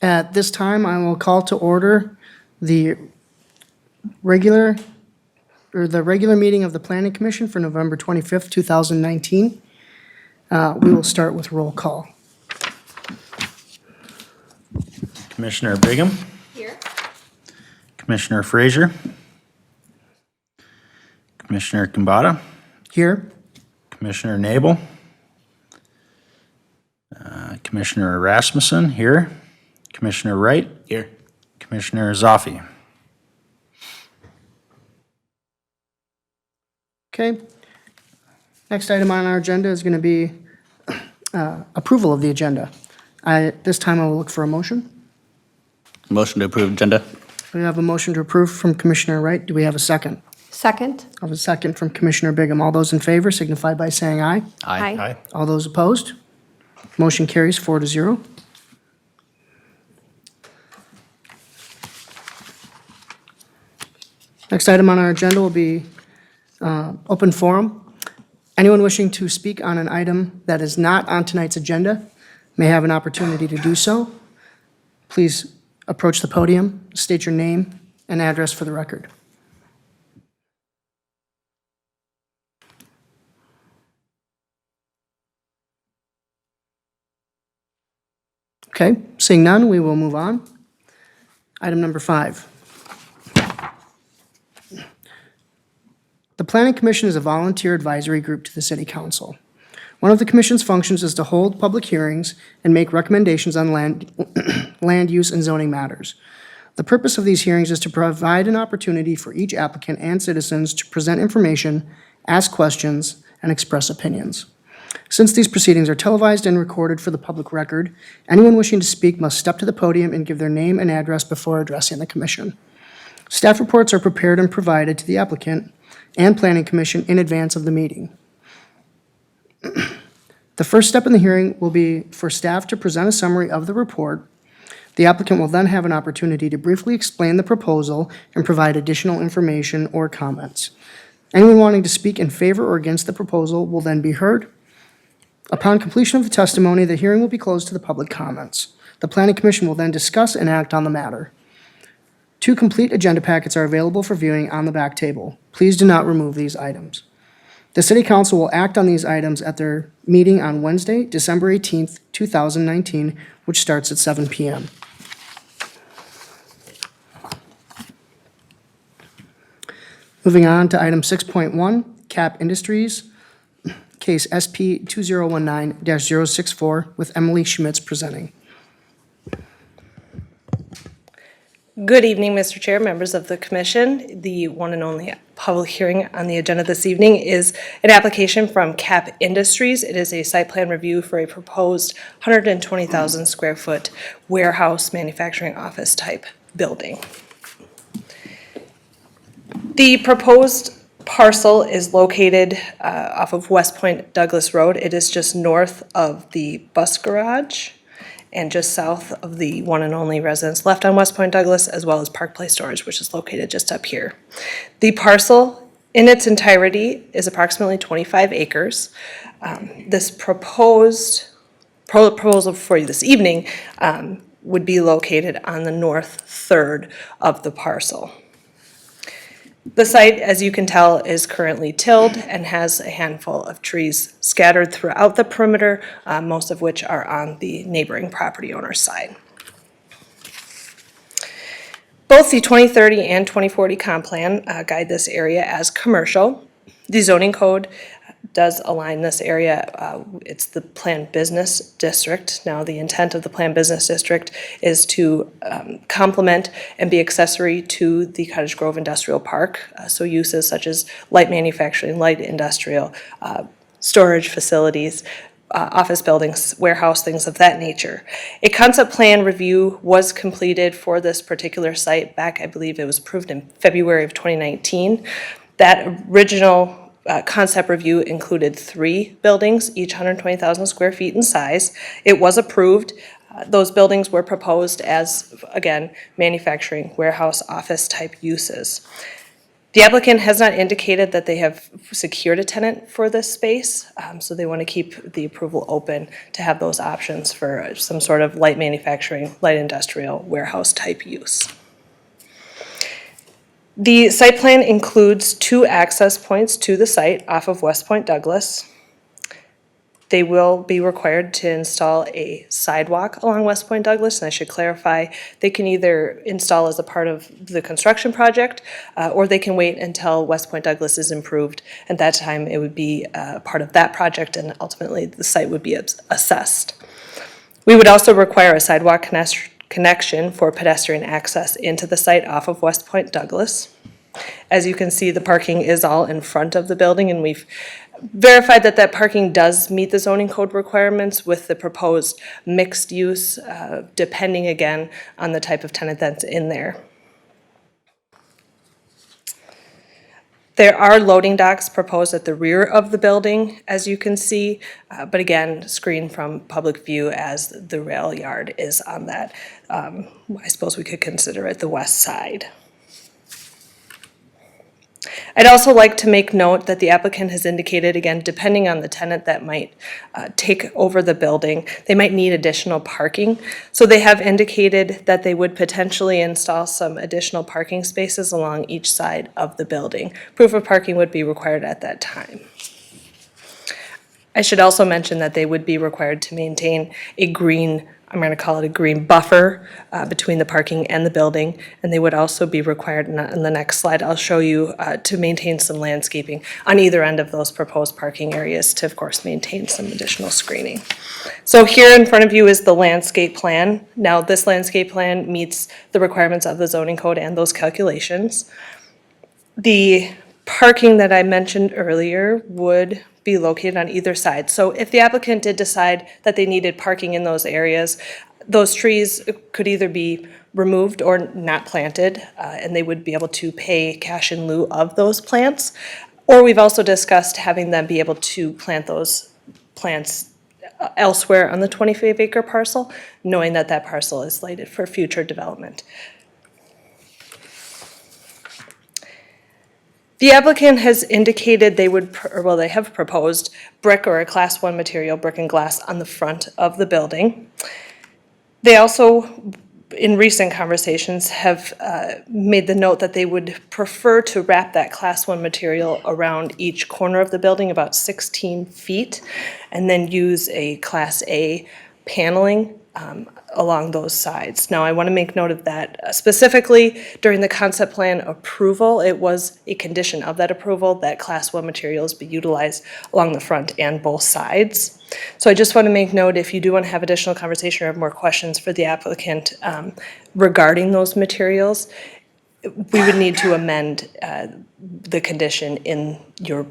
At this time, I will call to order the regular meeting of the Planning Commission for November 25th, 2019. We will start with roll call. Commissioner Bigham. Here. Commissioner Frazier. Commissioner Kambata. Here. Commissioner Nabel. Commissioner Rasmussen here. Commissioner Wright. Here. Commissioner Zoffi. Okay. Next item on our agenda is going to be approval of the agenda. This time I will look for a motion. Motion to approve agenda. We have a motion to approve from Commissioner Wright. Do we have a second? Second. I have a second from Commissioner Bigham. All those in favor signify by saying aye. Aye. All those opposed? Motion carries 4-0. Next item on our agenda will be open forum. Anyone wishing to speak on an item that is not on tonight's agenda may have an opportunity to do so. Please approach the podium, state your name and address for the record. Okay, seeing none, we will move on. Item number 5. The Planning Commission is a volunteer advisory group to the City Council. One of the Commission's functions is to hold public hearings and make recommendations on land use and zoning matters. The purpose of these hearings is to provide an opportunity for each applicant and citizens to present information, ask questions, and express opinions. Since these proceedings are televised and recorded for the public record, anyone wishing to speak must step to the podium and give their name and address before addressing the Commission. Staff reports are prepared and provided to the applicant and Planning Commission in advance of the meeting. The first step in the hearing will be for staff to present a summary of the report. The applicant will then have an opportunity to briefly explain the proposal and provide additional information or comments. Anyone wanting to speak in favor or against the proposal will then be heard. Upon completion of the testimony, the hearing will be closed to the public comments. The Planning Commission will then discuss and act on the matter. 2 complete agenda packets are available for viewing on the back table. Please do not remove these items. The City Council will act on these items at their meeting on Wednesday, December 18th, 2019, which starts at 7 p.m. Moving on to item 6.1, Capp Industries, case SP 2019-064, with Emily Schmitz presenting. Good evening, Mr. Chair, members of the Commission. The one and only public hearing on the agenda this evening is an application from Capp Industries. It is a site plan review for a proposed 120,000 square foot warehouse manufacturing office type building. The proposed parcel is located off of West Point Douglas Road. It is just north of the bus garage and just south of the one and only residence left on West Point Douglas, as well as Park Place Storage, which is located just up here. The parcel in its entirety is approximately 25 acres. This proposal for you this evening would be located on the north third of the parcel. The site, as you can tell, is currently tilled and has a handful of trees scattered throughout the perimeter, most of which are on the neighboring property owner's side. Both the 2030 and 2040 comp plan guide this area as commercial. The zoning code does align this area. It's the planned business district. Now, the intent of the planned business district is to complement and be accessory to the Cottage Grove Industrial Park. So uses such as light manufacturing, light industrial, storage facilities, office buildings, warehouse, things of that nature. A concept plan review was completed for this particular site back, I believe it was approved in February of 2019. That original concept review included 3 buildings, each 120,000 square feet in size. It was approved. Those buildings were proposed as, again, manufacturing, warehouse, office type uses. The applicant has not indicated that they have secured a tenant for this space, so they want to keep the approval open to have those options for some sort of light manufacturing, light industrial, warehouse type use. The site plan includes 2 access points to the site off of West Point Douglas. They will be required to install a sidewalk along West Point Douglas, and I should clarify, they can either install as a part of the construction project, or they can wait until West Point Douglas is improved. At that time, it would be part of that project, and ultimately the site would be assessed. We would also require a sidewalk connection for pedestrian access into the site off of West Point Douglas. As you can see, the parking is all in front of the building, and we've verified that parking does meet the zoning code requirements with the proposed mixed use, depending again on the type of tenant that's in there. There are loading docks proposed at the rear of the building, as you can see, but again, screened from public view as the rail yard is on that. I suppose we could consider it the west side. I'd also like to make note that the applicant has indicated, again, depending on the tenant that might take over the building, they might need additional parking. So they have indicated that they would potentially install some additional parking spaces along each side of the building. Proof of parking would be required at that time. I should also mention that they would be required to maintain a green, I'm going to call it a green buffer between the parking and the building, and they would also be required, in the next slide, I'll show you, to maintain some landscaping on either end of those proposed parking areas to, of course, maintain some additional screening. So here in front of you is the landscape plan. Now, this landscape plan meets the requirements of the zoning code and those calculations. The parking that I mentioned earlier would be located on either side. So if the applicant did decide that they needed parking in those areas, those trees could either be removed or not planted, and they would be able to pay cash in lieu of those plants. Or we've also discussed having them be able to plant those plants elsewhere on the 25-acre parcel, knowing that that parcel is slated for future development. The applicant has indicated they would, they have proposed brick or a Class 1 material, brick and glass, on the front of the building. They also, in recent conversations, have made the note that they would prefer to wrap that Class 1 material around each corner of the building, about 16 feet, and then use a Class A paneling along those sides. Now, I want to make note of that. Specifically, during the concept plan approval, it was a condition of that approval that Class 1 materials be utilized along the front and both sides. So I just want to make note, if you do want to have additional conversation or have more questions for the applicant regarding those materials, we would need to amend the condition in your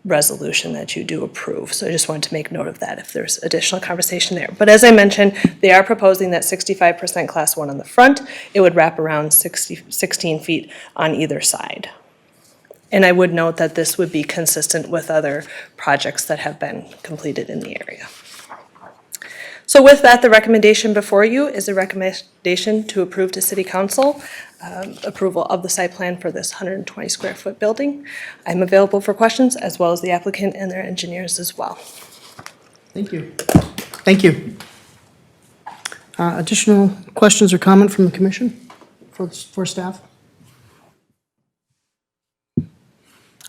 resolution that you do approve. So I just wanted to make note of that if there's additional conversation there. But as I mentioned, they are proposing that 65% Class 1 on the front. It would wrap around 16 feet on either side. And I would note that this would be consistent with other projects that have been completed in the area. So with that, the recommendation before you is a recommendation to approve to City Council approval of the site plan for this 120 square foot building. I'm available for questions, as well as the applicant and their engineers as well. Thank you. Thank you. Additional questions or comment from the commission for staff?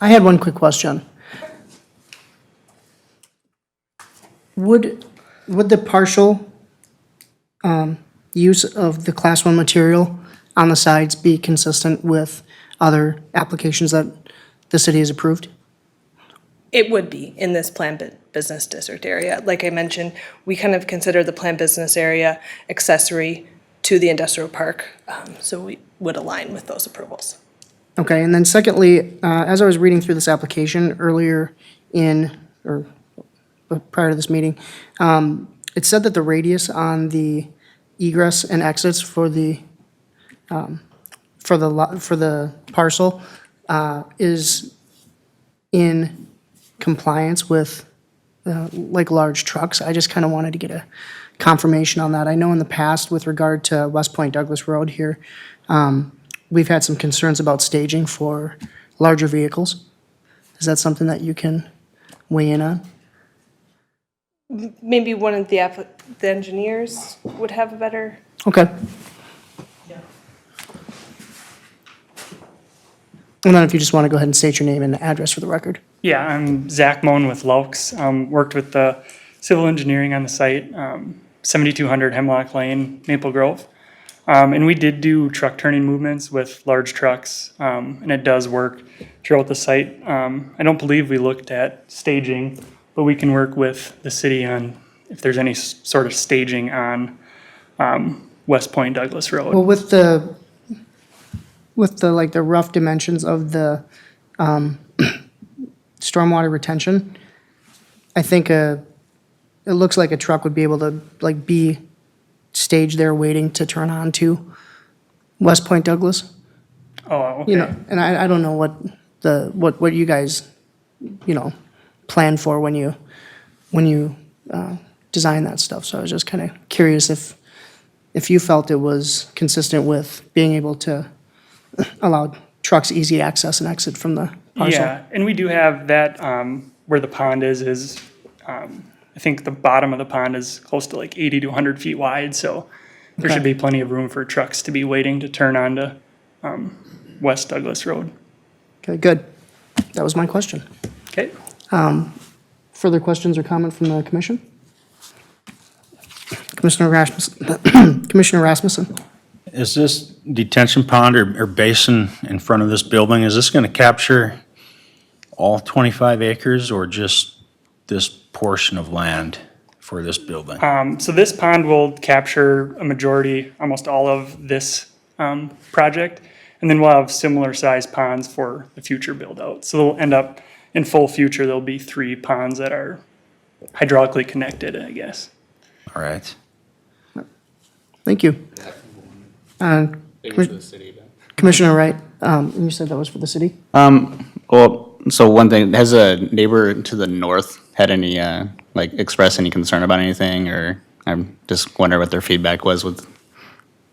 I had one quick question. Would the partial use of the Class 1 material on the sides be consistent with other applications that the city has approved? It would be in this planned business district area. Like I mentioned, we kind of consider the planned business area accessory to the industrial park, so we would align with those approvals. Okay, and then secondly, as I was reading through this application earlier prior to this meeting, it said that the radius on the egress and exits for the parcel is in compliance with like large trucks. I just kind of wanted to get a confirmation on that. I know in the past with regard to West Point Douglas Road here, we've had some concerns about staging for larger vehicles. Is that something that you can weigh in on? Maybe one of the engineers would have a better. Okay. And then if you just want to go ahead and state your name and address for the record. Yeah, I'm Zach Moen with Laux. Worked with the civil engineering on the site, 7200 Hemlock Lane, Maple Grove. And we did do truck turning movements with large trucks, and it does work throughout the site. I don't believe we looked at staging, but we can work with the city on if there's any sort of staging on West Point Douglas Road. Well, with the like the rough dimensions of the stormwater retention, I think it looks like a truck would be able to like be staged there waiting to turn on to West Point Douglas. Oh, okay. You know, and I don't know what you guys, you know, plan for when you design that stuff. So I was just kind of curious if you felt it was consistent with being able to allow trucks easy access and exit from the parcel. Yeah, and we do have that, where the pond is, I think the bottom of the pond is close to like 80 to 100 feet wide, so there Okay. should be plenty of room for trucks to be waiting to turn onto, West Douglas Road. Okay, good. That was my question. Okay? Further questions or comment from the commission? Commissioner Rasmussen? Commissioner Rasmussen? Is this detention pond or basin in front of this building, is this going to capture all 25 acres or just this portion of land for this building? So this pond will capture a majority, almost all of this, project. And then we'll have similar sized ponds for the future build out. So they'll end up, in full future, there'll be 3 ponds that are hydraulically connected, I guess. All right. Thank you. Commissioner Wright, you said that was for the city? Well, so one thing, has a neighbor to the north had any, like, expressed any concern about anything, or I'm just wondering what their feedback was with,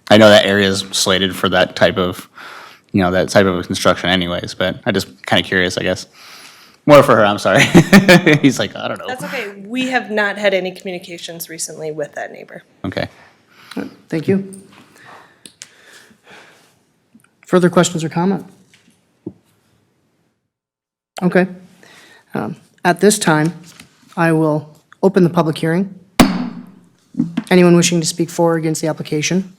I know that area is slated for that type of, you know, that type of construction anyways, but I just kind of curious, I guess. More for her, I'm sorry. He's like, I don't know. That's okay. We have not had any communications recently with that neighbor. Okay. Thank you. Further questions or comment? Okay. At this time, I will open the public hearing. Anyone wishing to speak for or against the application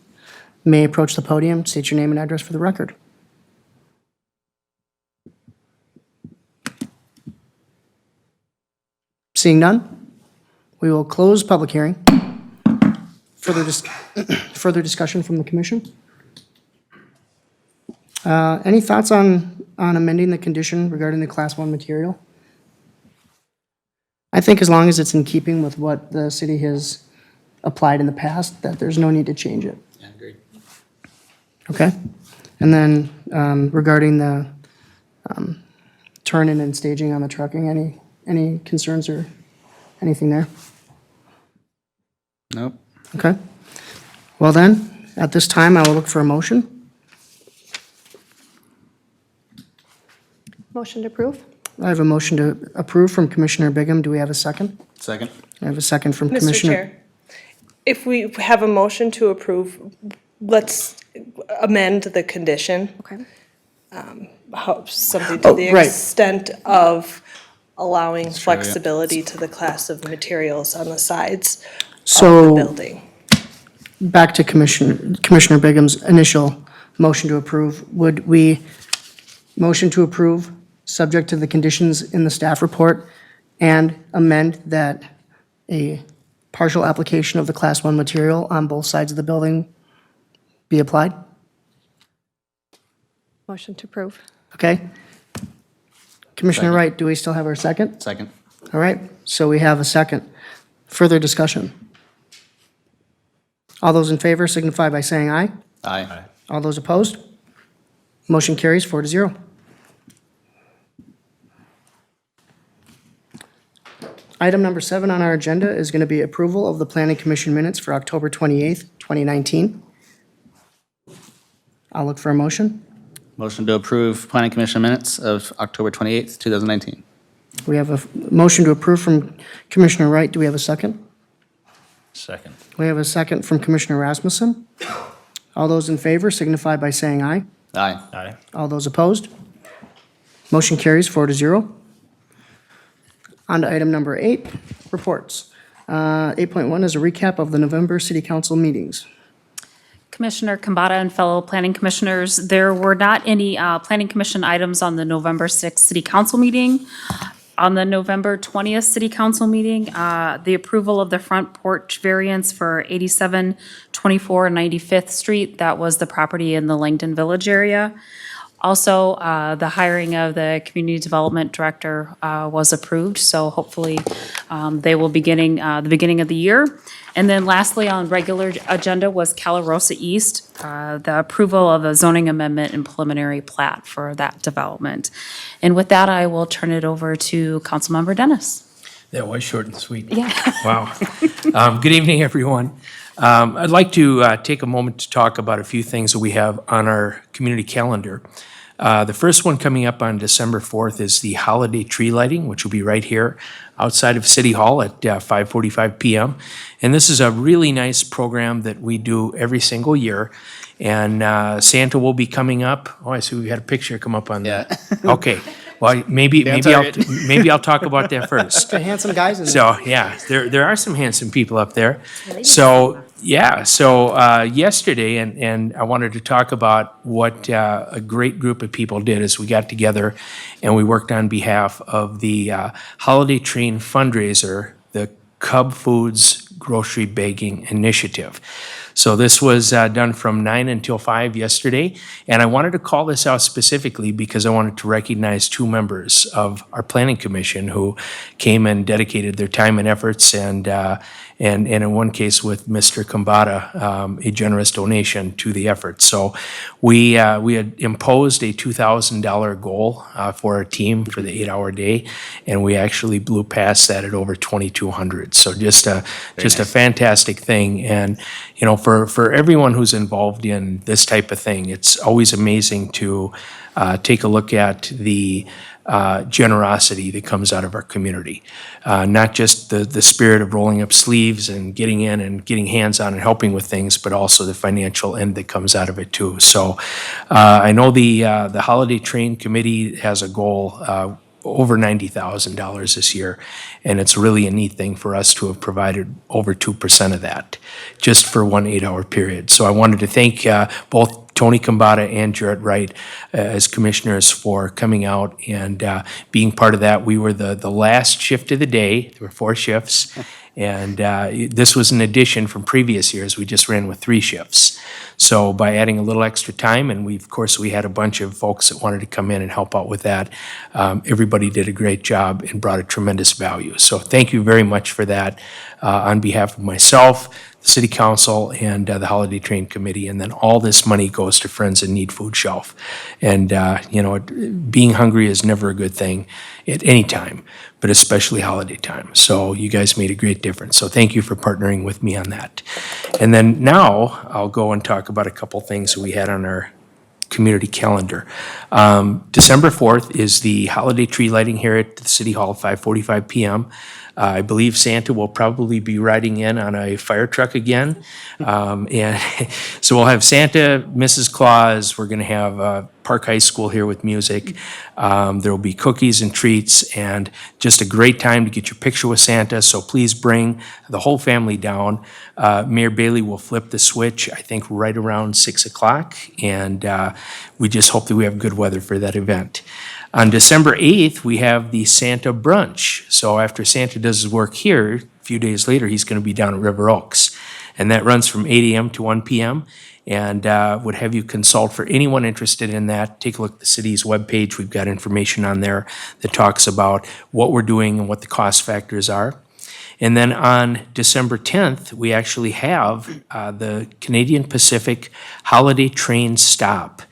may approach the podium, state your name and address for the record. Seeing none, we will close public hearing. Further discussion from the commission? Any thoughts on amending the condition regarding the Class 1 material? I think as long as it's in keeping with what the city has applied in the past, that there's no need to change it. Yeah, agreed. Okay? And then regarding the turn-in and staging on the trucking, any concerns or anything there? Nope. Okay. Well then, at this time, I will look for a motion. Motion to approve? I have a motion to approve from Commissioner Bigham. Do we have a second? Second? I have a second from Mr. Commissioner. Chair, if we have a motion to approve, let's amend the condition, Okay. something to Oh, the right. extent of allowing true, yeah. flexibility to the class of materials on the sides of the So, building. back to Commissioner Bigham's initial motion to approve. Would we motion to approve, subject to the conditions in the staff report, and amend that a partial application of the Class 1 material on both sides of the building be applied? Motion to approve? Okay? Commissioner Second. Wright, do we still have our second? Second. All right, so we have a second. Further discussion? All those in favor signify by saying aye. Aye. All those opposed? Motion carries 4-0. Item number 7 on our agenda is going to be approval of the Planning Commission minutes for October 28th, 2019. I'll look for a motion. Motion to approve Planning Commission minutes of October 28th, 2019. We have a motion to approve from Commissioner Wright. Do we have a second? Second. We have a second from Commissioner Rasmussen. All those in favor signify by saying aye. Aye. Aye. All those opposed? Motion carries 4-0. On to item number 8, reports. 8.1 is a recap of the November City Council meetings. Commissioner Kambata and fellow planning commissioners, there were not any planning commission items on the November 6th city council meeting. On the November 20th city council meeting, the approval of the front porch variance for 8724 95th Street, that was the property in the Langdon Village area. Also, the hiring of the community development director was approved, so hopefully they will be getting the beginning of the year. And then lastly, on regular agenda was Calarosa East, the approval of a zoning amendment and preliminary plat for that development. And with that, I will turn it over to Councilmember Dennis. That was short and sweet. Yeah. Wow. Good evening, everyone. I'd like to take a moment to talk about a few things that we have on our community calendar. The first one coming up on December 4th is the holiday tree lighting, which will be right here outside of City Hall at 5:45 p.m. And this is a really nice program that we do every single year. And Santa will be coming up. Oh, I see we had a picture come up on that. Okay. Well, maybe I'll talk about that first. The handsome guys in there. So, yeah, there are some handsome people up there. So, yesterday, and I wanted to talk about what a great group of people did as we got together and we worked on behalf of the Holiday Train fundraiser, the Cub Foods Grocery Bagging Initiative. So this was done from 9 until 5 yesterday, and I wanted to call this out specifically because I wanted to recognize two members of our planning commission who came and dedicated their time and efforts, and in one case with Mr. Kambata, a generous donation to the effort. So we had imposed a $2,000 goal for our team for the 8-hour day, and we actually blew past that at over 2,200. So just a fantastic thing, and you know, for everyone who's involved in this type of thing, it's always amazing to take a look at the generosity that comes out of our community. Not just the spirit of rolling up sleeves and getting in and getting hands-on and helping with things, but also the financial end that comes out of it too. So I know the Holiday Train Committee has a goal over $90,000 this year, and it's really a neat thing for us to have provided over 2% of that just for one 8-hour period. So I wanted to thank both Tony Kambata and Jarrett Wright as commissioners for coming out and being part of that. We were the last shift of the day. There were 4 shifts, and this was an addition from previous years. We just ran with 3 shifts. So by adding a little extra time, and of course we had a bunch of folks that wanted to come in and help out with that, everybody did a great job and brought a tremendous value. So thank you very much for that on behalf of myself, the City Council, and the Holiday Train Committee. And then all this money goes to Friends in Need Food Shelf. And, you know, being hungry is never a good thing at any time, but especially holiday time. So you guys made a great difference. So thank you for partnering with me on that. And then now I'll go and talk about a couple things that we had on our community calendar. December 4th is the holiday tree lighting here at the City Hall, 5:45 p.m. I believe Santa will probably be riding in on a fire truck again. And so we'll have Santa, Mrs. Claus, we're gonna have Park High School here with music. There will be cookies and treats and just a great time to get your picture with Santa. So please bring the whole family down. Mayor Bailey will flip the switch, I think, right around 6 o'clock. And we just hope that we have good weather for that event. On December 8th, we have the Santa Brunch. So after Santa does his work here, a few days later, he's going to be down at River Oaks. And that runs from 8 a.m. to 1 p.m. And would have you consult for anyone interested in that. Take a look at the city's webpage. We've got information on there that talks about what we're doing and what the cost factors are. And then on December 10th, we actually have the Canadian Pacific Holiday Train Stop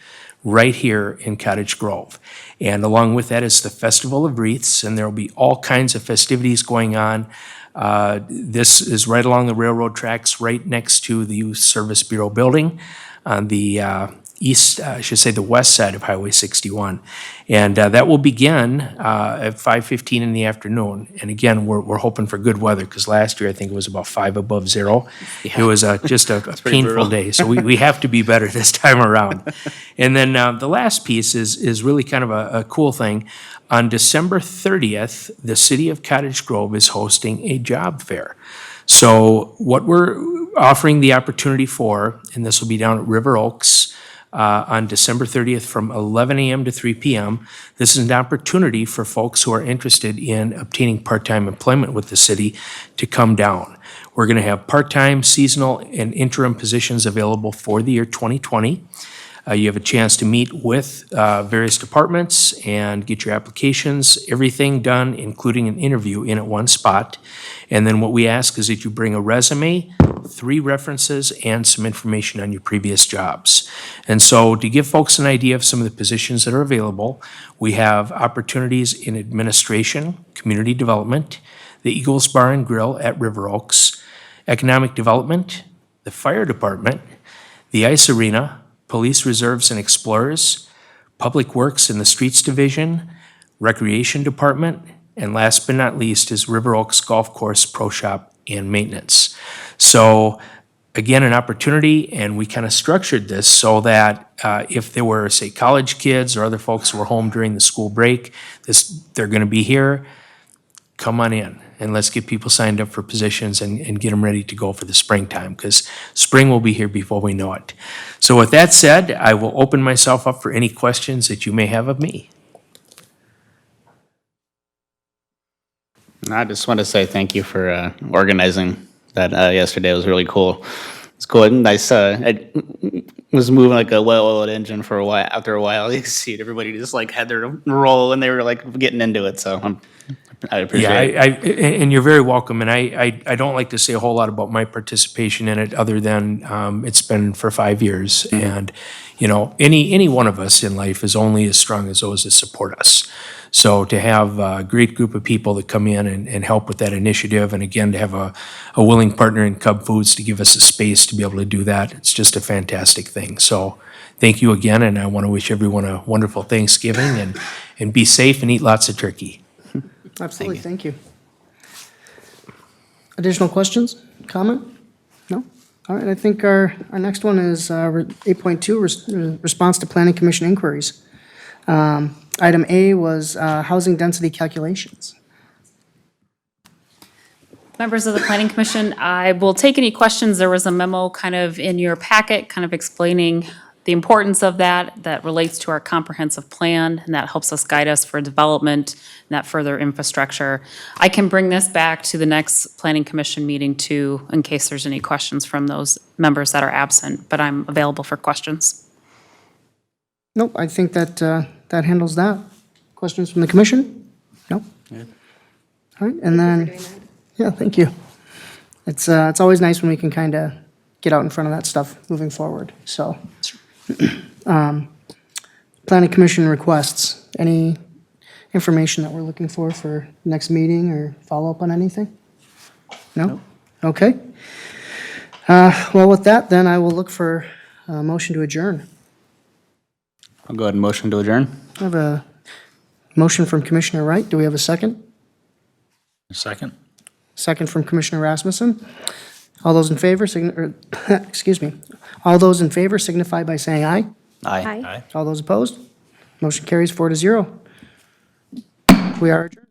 right here in Cottage Grove. And along with that is the Festival of Wreaths, and there will be all kinds of festivities going on. This is right along the railroad tracks, right next to the Youth Service Bureau building on the I should say the west side of Highway 61. And that will begin at 5:15 in the afternoon. And again, we're hoping for good weather because last year I think it was about 5 above zero. It was just a painful brutal. day. So we have to be better this time around. And then the last piece is really kind of a cool thing. On December 30th, the city of Cottage Grove is hosting a job fair. So what we're offering the opportunity for, and this will be down at River Oaks on December 30th from 11 a.m. to 3 p.m. This is an opportunity for folks who are interested in obtaining part-time employment with the city to come down. We're going to have part-time, seasonal, and interim positions available for the year 2020. You have a chance to meet with various departments and get your applications, everything done, including an interview in at one spot. And then what we ask is that you bring a resume, 3 references, and some information on your previous jobs. And so to give folks an idea of some of the positions that are available, we have opportunities in administration, community development, the Eagles Bar and Grill at River Oaks, economic development, the fire department, the ice arena, police reserves and explorers, public works in the streets division, recreation department, and last but not least is River Oaks Golf Course Pro Shop and Maintenance. So again, an opportunity, and we kind of structured this so that if there were, say, college kids or other folks who were home during the school break, they're going to be here. Come on in and let's get people signed up for positions and get them ready to go for the springtime, because spring will be here before we know it. So with that said, I will open myself up for any questions that you may have of me. I just want to say thank you for organizing that yesterday. It was really cool. It's cool and nice. I was moving like a well-oiled engine for a while. After a while, you could see everybody just like had their roll and they were like getting into it. So I appreciate it. And you're very welcome. And I don't like to say a whole lot about my participation in it other than it's been for 5 years. And, you know, any one of us in life is only as strong as those that support us. So to have a great group of people that come in and help with that initiative, and again, to have a willing partner in Cub Foods to give us a space to be able to do that, it's just a fantastic thing. So thank you again, and I want to wish everyone a wonderful Thanksgiving and be safe and eat lots of turkey. Absolutely, thank you. Additional questions, comment? No? All right, I think our next one is 8.2, response to Planning Commission inquiries. Item A was housing density calculations. Members of the Planning Commission, I will take any questions. There was a memo kind of in your packet, kind of explaining the importance of that relates to our comprehensive plan, and that helps us guide us for development and that further infrastructure. I can bring this back to the next Planning Commission meeting too, in case there's any questions from those members that are absent, but I'm available for questions. Nope, I think that handles that. Questions from the commission? No? All right, and then, yeah, thank you. It's always nice when we can kind of get out in front of that stuff moving forward, so. Planning Commission requests, any information that we're looking for next meeting or follow-up on anything? No? Okay. Well, with that, then I will look for a motion to adjourn. I'll go ahead and motion to adjourn. I have a motion from Commissioner Wright. Do we have a second? Second? Second from Commissioner Rasmussen. All those in favor, all those in favor signify by saying aye. Aye. All those opposed? Motion carries 4-0. We are adjourned.